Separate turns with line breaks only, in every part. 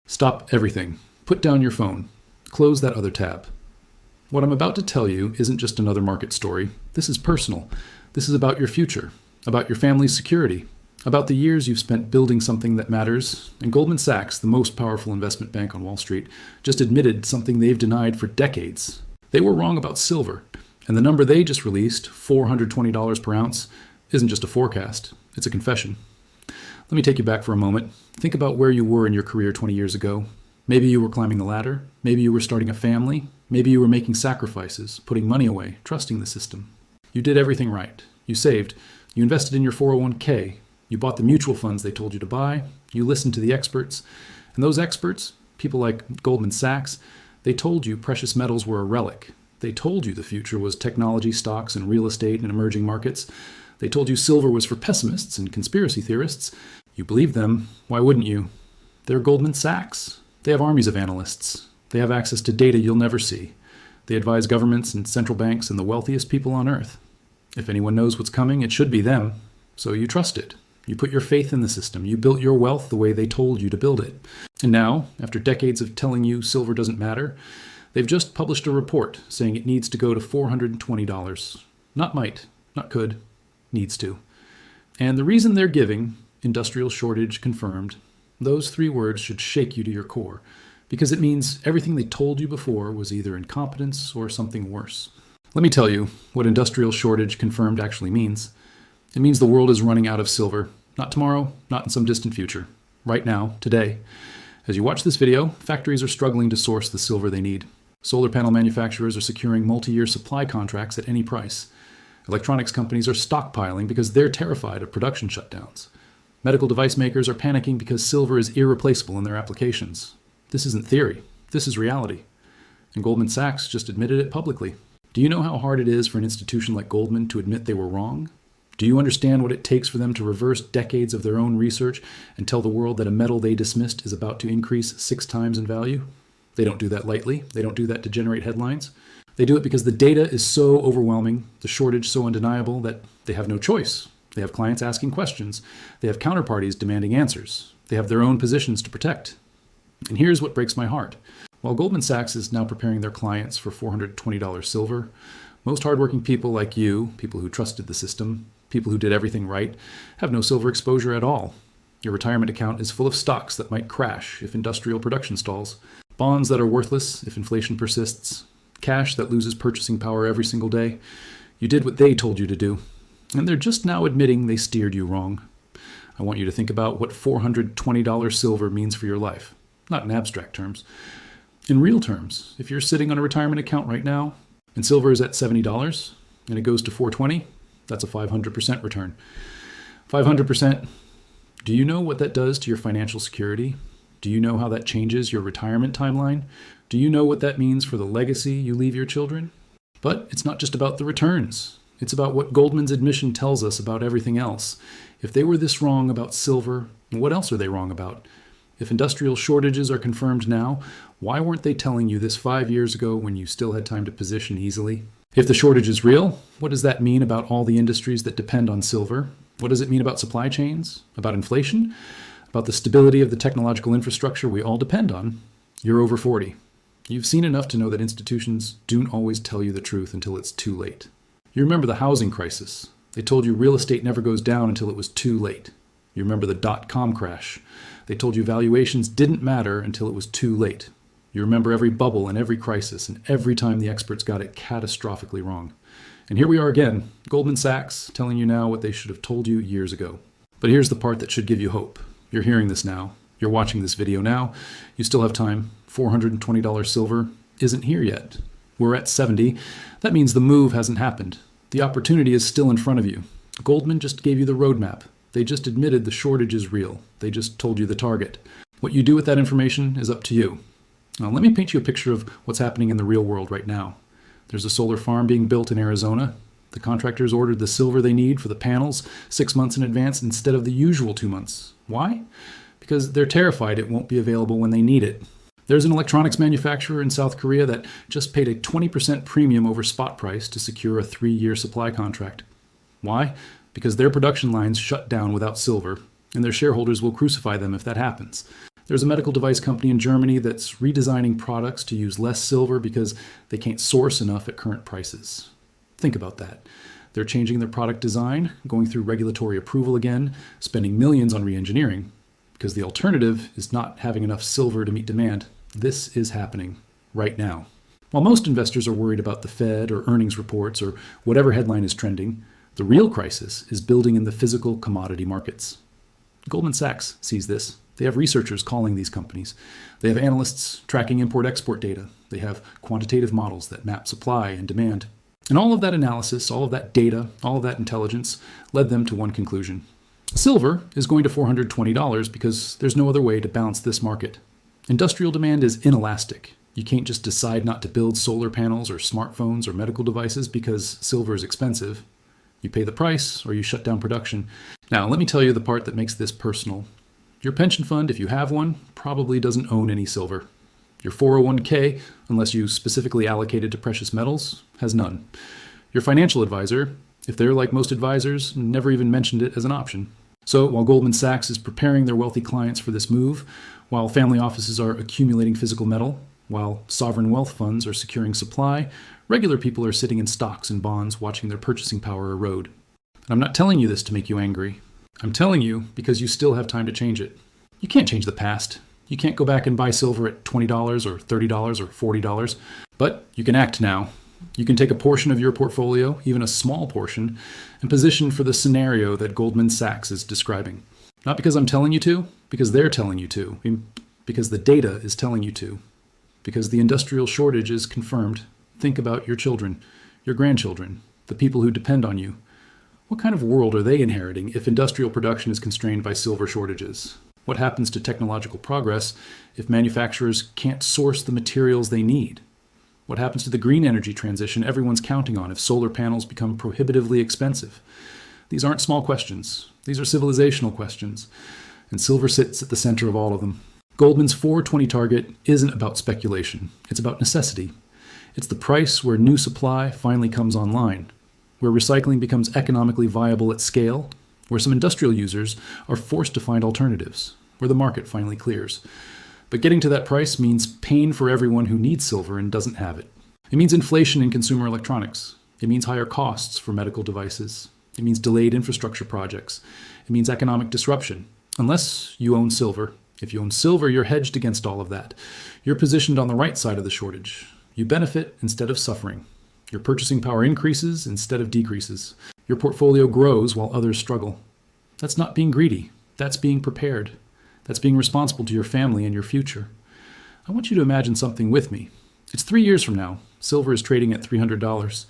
Stop everything. Put down your phone. Close that other tab. What I'm about to tell you isn't just another market story. This is personal. This is about your future, about your family's security, about the years you've spent building something that matters. And Goldman Sachs, the most powerful investment bank on Wall Street, just admitted something they've denied for decades. They were wrong about silver. And the number they just released, $420 per ounce, isn't just a forecast. It's a confession. Let me take you back for a moment. Think about where you were in your career 20 years ago. Maybe you were climbing the ladder. Maybe you were starting a family. Maybe you were making sacrifices, putting money away, trusting the system. You did everything right. You saved. You invested in your 401k. You bought the mutual funds they told you to buy. You listened to the experts. And those experts, people like Goldman Sachs, they told you precious metals were a relic. They told you the future was technology, stocks, and real estate and emerging markets. They told you silver was for pessimists and conspiracy theorists. You believed them. Why wouldn't you? They're Goldman Sachs. They have armies of analysts. They have access to data you'll never see. They advise governments and central banks and the wealthiest people on earth. If anyone knows what's coming, it should be them. So you trust it. You put your faith in the system. You built your wealth the way they told you to build it. And now, after decades of telling you silver doesn't matter, they've just published a report saying it needs to go to $420. Not might, not could, needs to. And the reason they're giving, industrial shortage confirmed, those three words should shake you to your core, because it means everything they told you before was either incompetence or something worse. Let me tell you what industrial shortage confirmed actually means. It means the world is running out of silver, not tomorrow, not in some distant future, right now, today. As you watch this video, factories are struggling to source the silver they need. Solar panel manufacturers are securing multi-year supply contracts at any price. Electronics companies are stockpiling because they're terrified of production shutdowns. Medical device makers are panicking because silver is irreplaceable in their applications. This isn't theory. This is reality. And Goldman Sachs just admitted it publicly. Do you know how hard it is for an institution like Goldman to admit they were wrong? Do you understand what it takes for them to reverse decades of their own research and tell the world that a metal they dismissed is about to increase 6 times in value? They don't do that lightly. They don't do that to generate headlines. They do it because the data is so overwhelming, the shortage so undeniable, that they have no choice. They have clients asking questions. They have counterparties demanding answers. They have their own positions to protect. And here's what breaks my heart. While Goldman Sachs is now preparing their clients for $420 silver, most hardworking people like you, people who trusted the system, people who did everything right, have no silver exposure at all. Your retirement account is full of stocks that might crash if industrial production stalls, bonds that are worthless if inflation persists, cash that loses purchasing power every single day. You did what they told you to do. And they're just now admitting they steered you wrong. I want you to think about what $420 silver means for your life. Not in abstract terms. In real terms, if you're sitting on a retirement account right now, and silver is at $70, and it goes to $420, that's a 500% return. 500%. Do you know what that does to your financial security? Do you know how that changes your retirement timeline? Do you know what that means for the legacy you leave your children? But it's not just about the returns. It's about what Goldman's admission tells us about everything else. If they were this wrong about silver, what else are they wrong about? If industrial shortages are confirmed now, why weren't they telling you this 5 years ago when you still had time to position easily? If the shortage is real, what does that mean about all the industries that depend on silver? What does it mean about supply chains? About inflation? About the stability of the technological infrastructure we all depend on? You're over 40. You've seen enough to know that institutions don't always tell you the truth until it's too late. You remember the housing crisis. They told you real estate never goes down until it was too late. You remember the dot-com crash. They told you valuations didn't matter until it was too late. You remember every bubble and every crisis and every time the experts got it catastrophically wrong. And here we are again, Goldman Sachs telling you now what they should have told you years ago. But here's the part that should give you hope. You're hearing this now. You're watching this video now. You still have time. $420 silver isn't here yet. We're at 70. That means the move hasn't happened. The opportunity is still in front of you. Goldman just gave you the roadmap. They just admitted the shortage is real. They just told you the target. What you do with that information is up to you. Now, let me paint you a picture of what's happening in the real world right now. There's a solar farm being built in Arizona. The contractors ordered the silver they need for the panels 6 months in advance instead of the usual 2 months. Why? Because they're terrified it won't be available when they need it. There's an electronics manufacturer in South Korea that just paid a 20% premium over spot price to secure a 3-year supply contract. Why? Because their production lines shut down without silver, and their shareholders will crucify them if that happens. There's a medical device company in Germany that's redesigning products to use less silver because they can't source enough at current prices. Think about that. They're changing their product design, going through regulatory approval again, spending millions on re-engineering, because the alternative is not having enough silver to meet demand. This is happening right now. While most investors are worried about the Fed or earnings reports or whatever headline is trending, the real crisis is building in the physical commodity markets. Goldman Sachs sees this. They have researchers calling these companies. They have analysts tracking import-export data. They have quantitative models that map supply and demand. And all of that analysis, all of that data, all of that intelligence led them to one conclusion. Silver is going to $420 because there's no other way to balance this market. Industrial demand is inelastic. You can't just decide not to build solar panels or smartphones or medical devices because silver is expensive. You pay the price or you shut down production. Now, let me tell you the part that makes this personal. Your pension fund, if you have one, probably doesn't own any silver. Your 401k, unless you specifically allocated to precious metals, has none. Your financial advisor, if they're like most advisors, never even mentioned it as an option. So while Goldman Sachs is preparing their wealthy clients for this move, while family offices are accumulating physical metal, while sovereign wealth funds are securing supply, regular people are sitting in stocks and bonds watching their purchasing power erode. And I'm not telling you this to make you angry. I'm telling you because you still have time to change it. You can't change the past. You can't go back and buy silver at $20 or $30 or $40, but you can act now. You can take a portion of your portfolio, even a small portion, and position for the scenario that Goldman Sachs is describing. Not because I'm telling you to, because they're telling you to, because the data is telling you to, because the industrial shortage is confirmed. Think about your children, your grandchildren, the people who depend on you. What kind of world are they inheriting if industrial production is constrained by silver shortages? What happens to technological progress if manufacturers can't source the materials they need? What happens to the green energy transition everyone's counting on if solar panels become prohibitively expensive? These aren't small questions. These are civilizational questions. And silver sits at the center of all of them. Goldman's 420 target isn't about speculation. It's about necessity. It's the price where new supply finally comes online, where recycling becomes economically viable at scale, where some industrial users are forced to find alternatives, where the market finally clears. But getting to that price means pain for everyone who needs silver and doesn't have it. It means inflation in consumer electronics. It means higher costs for medical devices. It means delayed infrastructure projects. It means economic disruption. Unless you own silver. If you own silver, you're hedged against all of that. You're positioned on the right side of the shortage. You benefit instead of suffering. Your purchasing power increases instead of decreases. Your portfolio grows while others struggle. That's not being greedy. That's being prepared. That's being responsible to your family and your future. I want you to imagine something with me. It's 3 years from now. Silver is trading at $300.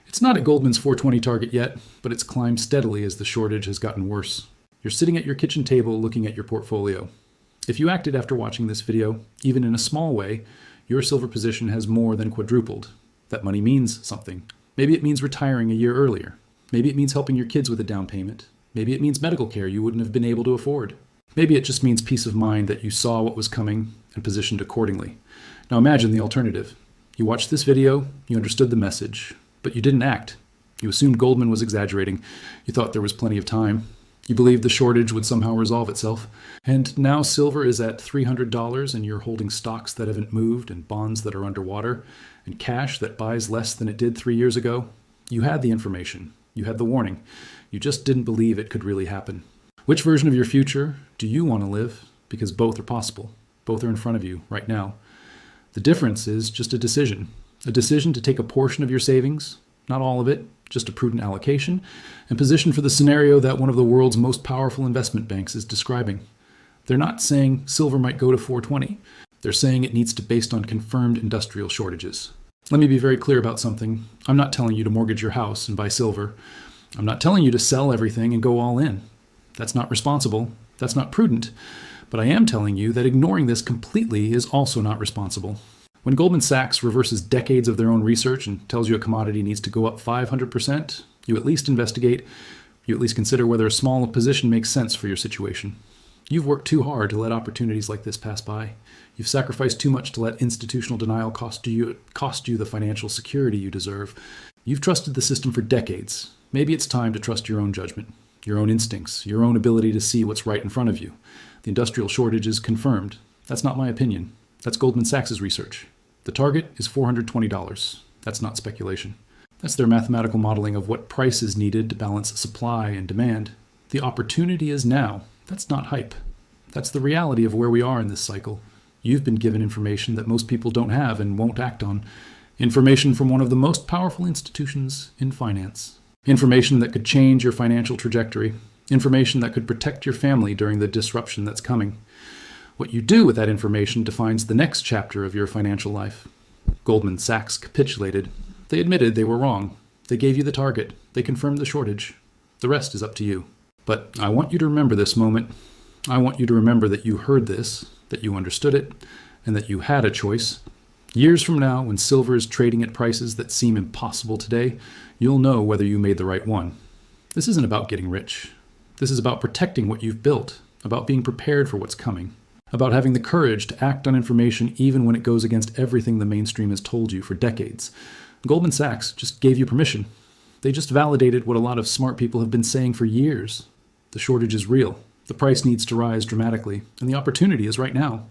It's not at Goldman's 420 target yet, but it's climbed steadily as the shortage has gotten worse. You're sitting at your kitchen table looking at your portfolio. If you acted after watching this video, even in a small way, your silver position has more than quadrupled. That money means something. Maybe it means retiring a year earlier. Maybe it means helping your kids with a down payment. Maybe it means medical care you wouldn't have been able to afford. Maybe it just means peace of mind that you saw what was coming and positioned accordingly. Now imagine the alternative. You watched this video, you understood the message, but you didn't act. You assumed Goldman was exaggerating. You thought there was plenty of time. You believed the shortage would somehow resolve itself. And now silver is at $300 and you're holding stocks that haven't moved and bonds that are underwater and cash that buys less than it did 3 years ago. You had the information. You had the warning. You just didn't believe it could really happen. Which version of your future do you want to live? Because both are possible. Both are in front of you right now. The difference is just a decision to take a portion of your savings, not all of it, just a prudent allocation, and position for the scenario that one of the world's most powerful investment banks is describing. They're not saying silver might go to 420. They're saying it needs to be based on confirmed industrial shortages. Let me be very clear about something. I'm not telling you to mortgage your house and buy silver. I'm not telling you to sell everything and go all in. That's not responsible. That's not prudent. But I am telling you that ignoring this completely is also not responsible. When Goldman Sachs reverses decades of their own research and tells you a commodity needs to go up 500%, you at least investigate, you at least consider whether a small position makes sense for your situation. You've worked too hard to let opportunities like this pass by. You've sacrificed too much to let institutional denial cost you the financial security you deserve. You've trusted the system for decades. Maybe it's time to trust your own judgment, your own instincts, your own ability to see what's right in front of you. The industrial shortage is confirmed. That's not my opinion. That's Goldman Sachs' research. The target is $420. That's not speculation. That's their mathematical modeling of what price is needed to balance supply and demand. The opportunity is now. That's not hype. That's the reality of where we are in this cycle. You've been given information that most people don't have and won't act on. Information from one of the most powerful institutions in finance. Information that could change your financial trajectory. Information that could protect your family during the disruption that's coming. What you do with that information defines the next chapter of your financial life. Goldman Sachs capitulated. They admitted they were wrong. They gave you the target. They confirmed the shortage. The rest is up to you. But I want you to remember this moment. I want you to remember that you heard this, that you understood it, and that you had a choice. Years from now, when silver is trading at prices that seem impossible today, you'll know whether you made the right one. This isn't about getting rich. This is about protecting what you've built, about being prepared for what's coming, about having the courage to act on information even when it goes against everything the mainstream has told you for decades. Goldman Sachs just gave you permission. They just validated what a lot of smart people have been saying for years. The shortage is real. The price needs to rise dramatically, and the opportunity is right now.